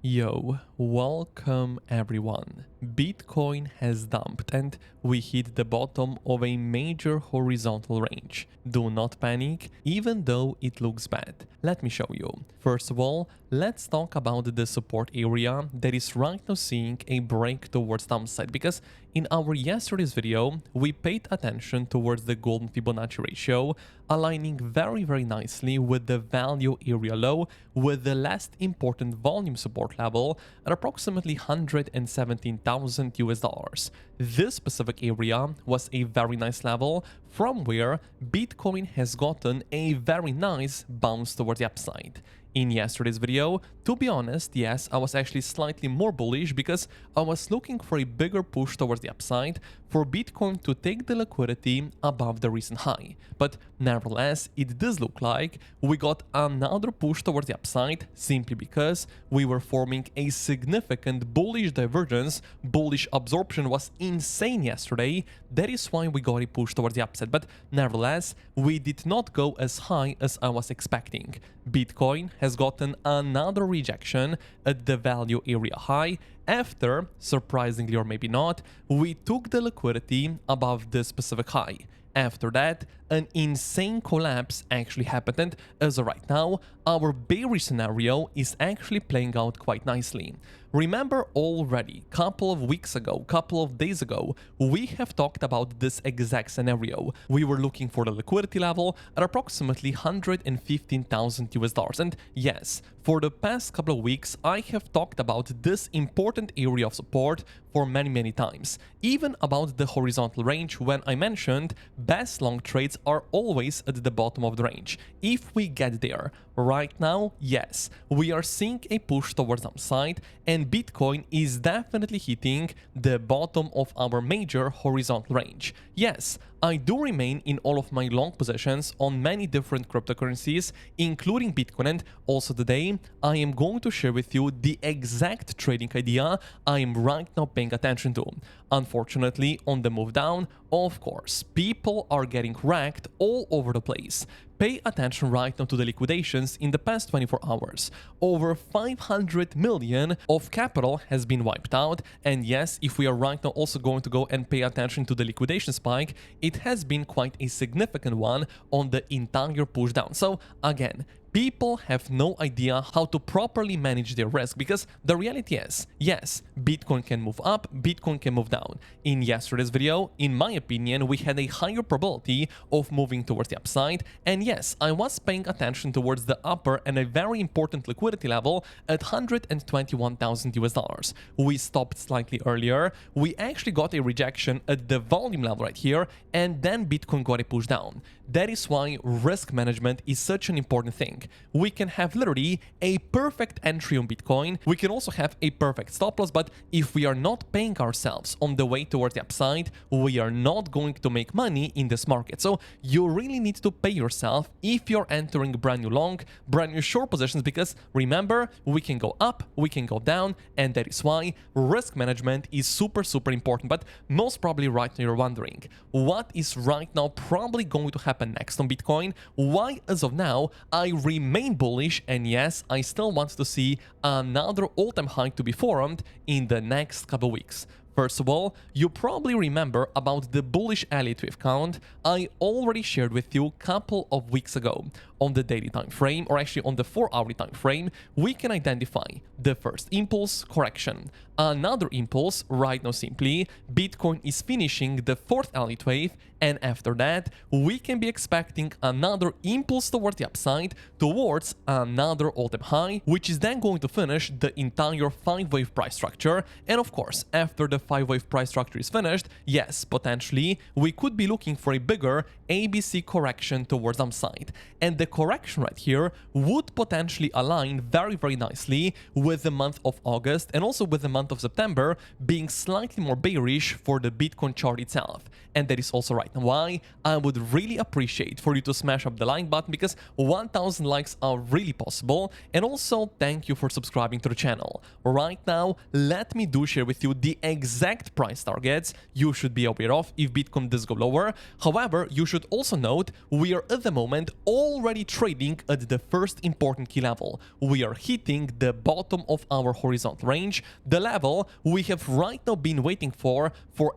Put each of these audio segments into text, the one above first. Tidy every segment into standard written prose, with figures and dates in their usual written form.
Yo, welcome everyone. Bitcoin has dumped and we hit the bottom of a major horizontal range. Do not panic, even though it looks bad. Let me show you. First of all, let's talk about the support area that is right now seeing a break towards downside, because in our yesterday's video, we paid attention towards the golden Fibonacci ratio, aligning very nicely with the value area low with the last important volume support level at approximately 117,000 US dollars. This specific area was a very nice level from where Bitcoin has gotten a very nice bounce towards the upside. In yesterday's video, to be honest, yes, I was actually slightly more bullish because I was looking for a bigger push towards the upside for Bitcoin to take the liquidity above the recent high. But nevertheless, it does look like we got another push towards the upside simply because we were forming a significant bullish divergence. Bullish absorption was insane yesterday. That is why we got a push towards the upside. But nevertheless, we did not go as high as I was expecting. Bitcoin has gotten another rejection at the value area high after, surprisingly or maybe not, we took the liquidity above the specific high. After that, an insane collapse actually happened, and as of right now, our bearish scenario is actually playing out quite nicely. Remember already, couple of weeks ago, couple of days ago, we have talked about this exact scenario. We were looking for the liquidity level at approximately 115,000 US dollars. And yes, for the past couple of weeks, I have talked about this important area of support for many times. Even about the horizontal range when I mentioned best long trades are always at the bottom of the range. If we get there, right now, yes, we are seeing a push towards upside and Bitcoin is definitely hitting the bottom of our major horizontal range. Yes, I do remain in all of my long positions on many different cryptocurrencies, including Bitcoin, and also today I am going to share with you the exact trading idea I am right now paying attention to. Unfortunately, on the move down, of course, people are getting wrecked all over the place. Pay attention right now to the liquidations in the past 24 hours. Over 500 million of capital has been wiped out, and yes, if we are right now also going to go and pay attention to the liquidation spike, it has been quite a significant one on the entire push down. So again, people have no idea how to properly manage their risk, because the reality is, yes, Bitcoin can move up, Bitcoin can move down. In yesterday's video, in my opinion, we had a higher probability of moving towards the upside, and yes, I was paying attention towards the upper and a very important liquidity level at 121,000 US dollars. We stopped slightly earlier, we actually got a rejection at the volume level right here, and then Bitcoin got a push down. That is why risk management is such an important thing. We can have literally a perfect entry on Bitcoin, we can also have a perfect stop loss, but if we are not paying ourselves on the way towards the upside, we are not going to make money in this market. So you really need to pay yourself if you're entering brand new long, brand new short positions, because remember, we can go up, we can go down, and that is why risk management is super important. But most probably right now you're wondering, what is right now probably going to happen next on Bitcoin? Why as of now I remain bullish, and yes, I still want to see another all-time high to be formed in the next couple weeks. First of all, you probably remember about the bullish Elliott wave count I already shared with you a couple of weeks ago. On the daily time frame, or actually on the 4-hourly time frame, we can identify the first impulse, correction. Another impulse, right now simply, Bitcoin is finishing the 4th Elliott wave, and after that, we can be expecting another impulse towards the upside, towards another all-time high, which is then going to finish the entire 5-wave price structure. And of course, after the 5-wave price structure is finished, yes, potentially, we could be looking for a bigger ABC correction towards upside. And the correction right here would potentially align very nicely with the month of August and also with the month of September being slightly more bearish for the Bitcoin chart itself. And that is also right now why I would really appreciate for you to smash up the like button, because 1000 likes are really possible, and also thank you for subscribing to the channel. Right now, let me share with you the exact exact price targets you should be aware of if Bitcoin does go lower. However, you should also note we are at the moment already trading at the first important key level. We are hitting the bottom of our horizontal range, the level we have right now been waiting for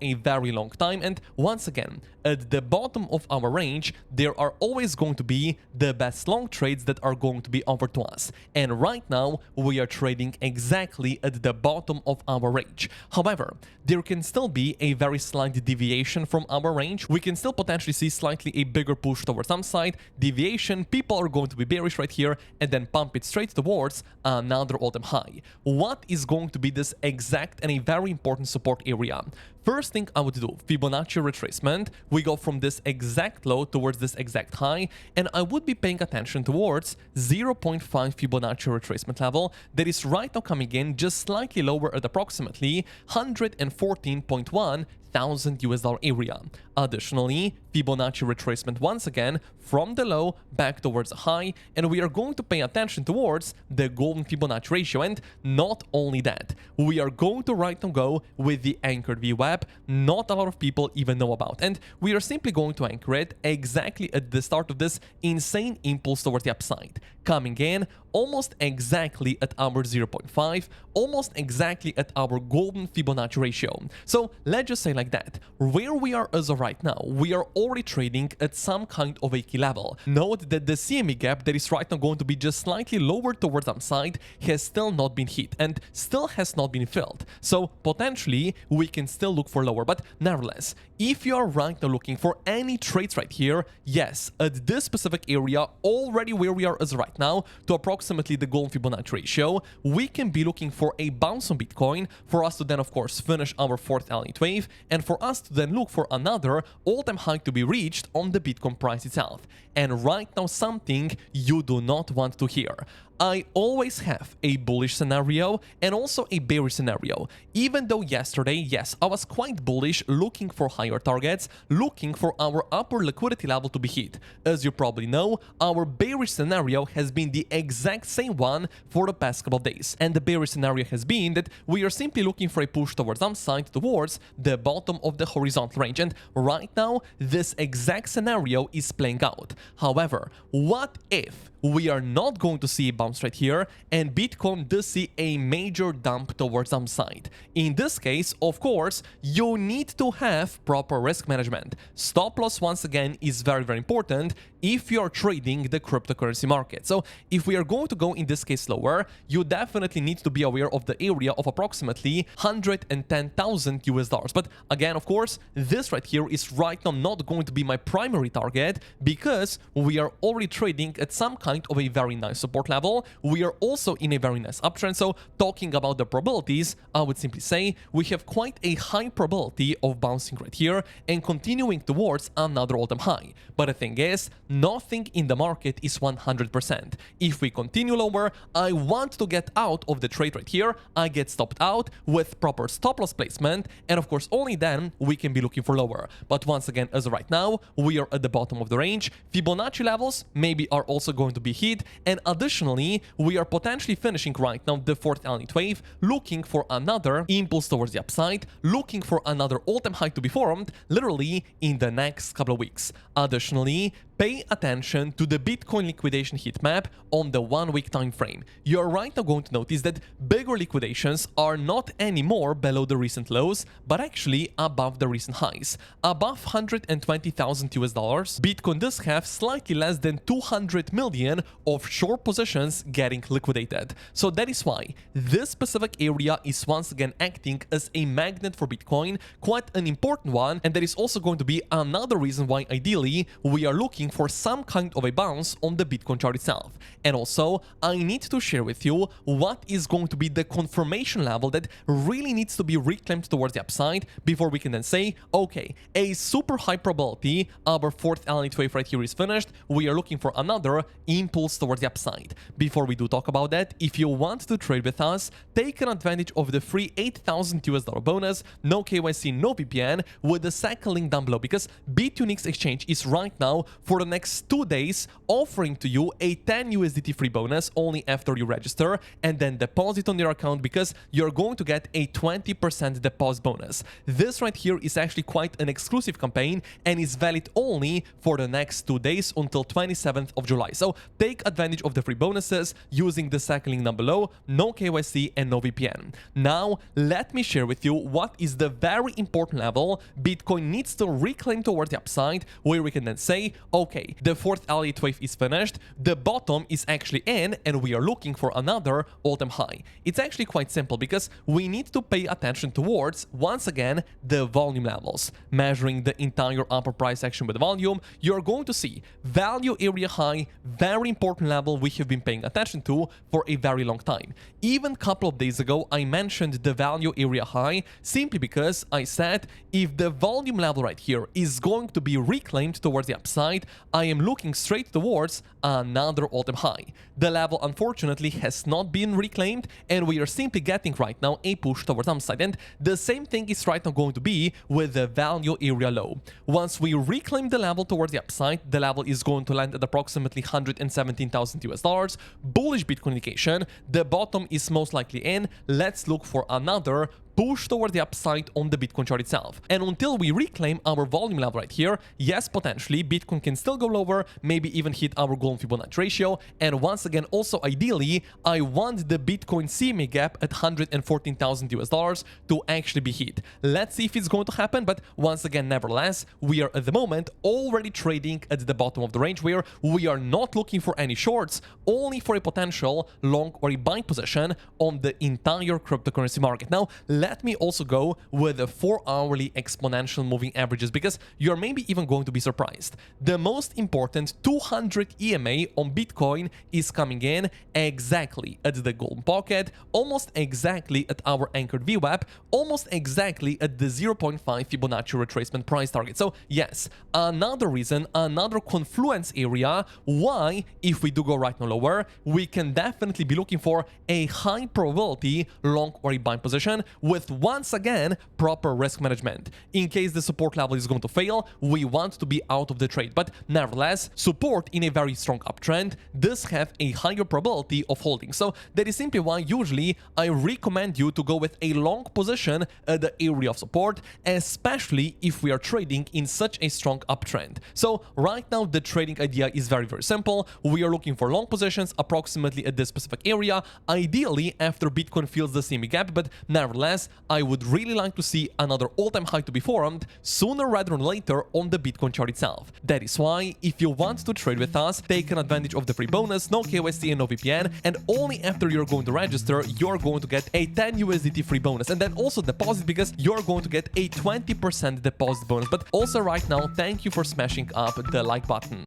a very long time. And once again, at the bottom of our range, there are always going to be the best long trades that are going to be offered to us. And right now, we are trading exactly at the bottom of our range. However, there can still be a very slight deviation from our range. We can still potentially see slightly a bigger push towards some side deviation. People are going to be bearish right here and then pump it straight towards another all-time high. What is going to be this exact and a very important support area? First thing I would do, Fibonacci retracement. We go from this exact low towards this exact high, and I would be paying attention towards 0.5 Fibonacci retracement level that is right now coming in just slightly lower at approximately 114.1 thousand US dollar area. Additionally, Fibonacci retracement once again from the low back towards the high, and we are going to pay attention towards the golden Fibonacci ratio. And not only that, we are going to right now go with the anchored VWAP, not a lot of people even know about, and we are simply going to anchor it exactly at the start of this insane impulse towards the upside, coming in almost exactly at our 0.5, almost exactly at our golden Fibonacci ratio. So let's just say like that, where we are as of right now, we are already trading at some kind of a key level. Note that the CME gap that is right now going to be just slightly lower towards the upside has still not been hit and still has not been filled. So potentially we can still look for lower, but nevertheless, if you are right now looking for any trades right here, yes, at this specific area, already where we are as right now, to approximately the golden Fibonacci ratio, we can be looking for a bounce on Bitcoin for us to then, of course, finish our fourth Elliott wave, and for us to then look for another all-time high to be reached on the Bitcoin price itself. And right now, something you do not want to hear. I always have a bullish scenario and also a bearish scenario. Even though yesterday, yes, I was quite bullish, looking for higher targets, looking for our upper liquidity level to be hit. As you probably know, our bearish scenario has been the exact same one for the past couple of days. And the bearish scenario has been that we are simply looking for a push towards upside towards the bottom of the horizontal range. And right now, this exact scenario is playing out. However, what if we are not going to see a bounce right here and Bitcoin does see a major dump towards upside? In this case, of course, you need to have proper risk management. Stop loss, once again, is very, very important if you are trading the cryptocurrency market. So if we are going to go in this case lower, you definitely need to be aware of the area of approximately 110,000 US dollars. But again, of course, this right here is right now not going to be my primary target because we are already trading at some kind of a very nice support level. We are also in a very nice uptrend. So talking about the probabilities, I would simply say we have quite a high probability of bouncing right here and continuing towards another all-time high. But the thing is, nothing in the market is 100%. If we continue lower, I want to get out of the trade right here. I get stopped out with proper stop loss placement, and of course only then we can be looking for lower. But once again, as of right now, we are at the bottom of the range. Fibonacci levels maybe are also going to be hit, and additionally we are potentially finishing right now the fourth Elliott wave, looking for another impulse towards the upside, looking for another all-time high to be formed literally in the next couple of weeks. Additionally, pay attention to the Bitcoin liquidation heat map on the 1 week time frame. You're right now going to notice that bigger liquidations are not anymore below the recent lows, but actually above the recent highs. Above 120,000 US dollars, Bitcoin does have slightly less than 200 million of short positions getting liquidated. So that is why this specific area is once again acting as a magnet for Bitcoin, quite an important one, and that is also going to be another reason why ideally we are looking for some kind of a bounce on the Bitcoin chart itself. And also, I need to share with you what is going to be the confirmation level that really needs to be reclaimed towards the upside before we can then say, okay, a super high probability, our fourth Elliott wave right here is finished, we are looking for another impulse towards the upside. Before we do talk about that, if you want to trade with us, take an advantage of the free 8,000 US dollar bonus, no KYC, no VPN, with the second link down below, because Bitunics exchange is right now for the next 2 days, offering to you a 10 USDT free bonus only after you register and then deposit on your account, because you're going to get a 20% deposit bonus. This right here is actually quite an exclusive campaign and is valid only for the next 2 days until 27th of July. So take advantage of the free bonuses using the second link down below, no KYC and no VPN. Now, let me share with you what is the very important level Bitcoin needs to reclaim towards the upside, where we can then say, okay, the fourth Elliott wave is finished, the bottom is actually in, and we are looking for another all-time high. It's actually quite simple, because we need to pay attention towards, once again, the volume levels. Measuring the entire upper price action with volume, you're going to see value area high, very important level we have been paying attention to for a very long time. Even a couple of days ago, I mentioned the value area high simply because I said if the volume level right here is going to be reclaimed towards the upside, I am looking straight towards another all-time high. The level unfortunately has not been reclaimed, and we are simply getting right now a push towards upside, and the same thing is right now going to be with the value area low. Once we reclaim the level towards the upside, the level is going to land at approximately 117,000 US dollars. Bullish Bitcoin indication, the bottom is most likely in. Let's look for another push toward the upside on the Bitcoin chart itself. And until we reclaim our volume level right here, yes, potentially Bitcoin can still go lower, maybe even hit our golden Fibonacci ratio. And once again, also ideally, I want the Bitcoin CME gap at 114,000 US dollars to actually be hit. Let's see if it's going to happen, but once again, nevertheless, we are at the moment already trading at the bottom of the range, where we are not looking for any shorts, only for a potential long or a buy position on the entire cryptocurrency market. Now, let me also go with the 4-hourly exponential moving averages, because you're maybe even going to be surprised. The most important 200 EMA on Bitcoin is coming in exactly at the golden pocket, almost exactly at our anchored VWAP, almost exactly at the 0.5 Fibonacci retracement price target. So yes, another reason, another confluence area why, if we do go right now lower, we can definitely be looking for a high probability long or a buy position, with once again proper risk management. In case the support level is going to fail, we want to be out of the trade, but nevertheless, support in a very strong uptrend does have a higher probability of holding. So that is simply why usually I recommend you to go with a long position at the area of support, especially if we are trading in such a strong uptrend. So right now the trading idea is very simple. We are looking for long positions approximately at this specific area, ideally after Bitcoin fills the CME gap, but nevertheless, I would really like to see another all-time high to be formed sooner rather than later on the Bitcoin chart itself. That is why, if you want to trade with us, take an advantage of the free bonus, no KYC and no VPN, and only after you're going to register, you're going to get a 10 USDT free bonus, and then also deposit, because you're going to get a 20% deposit bonus. But also right now, thank you for smashing up the like button.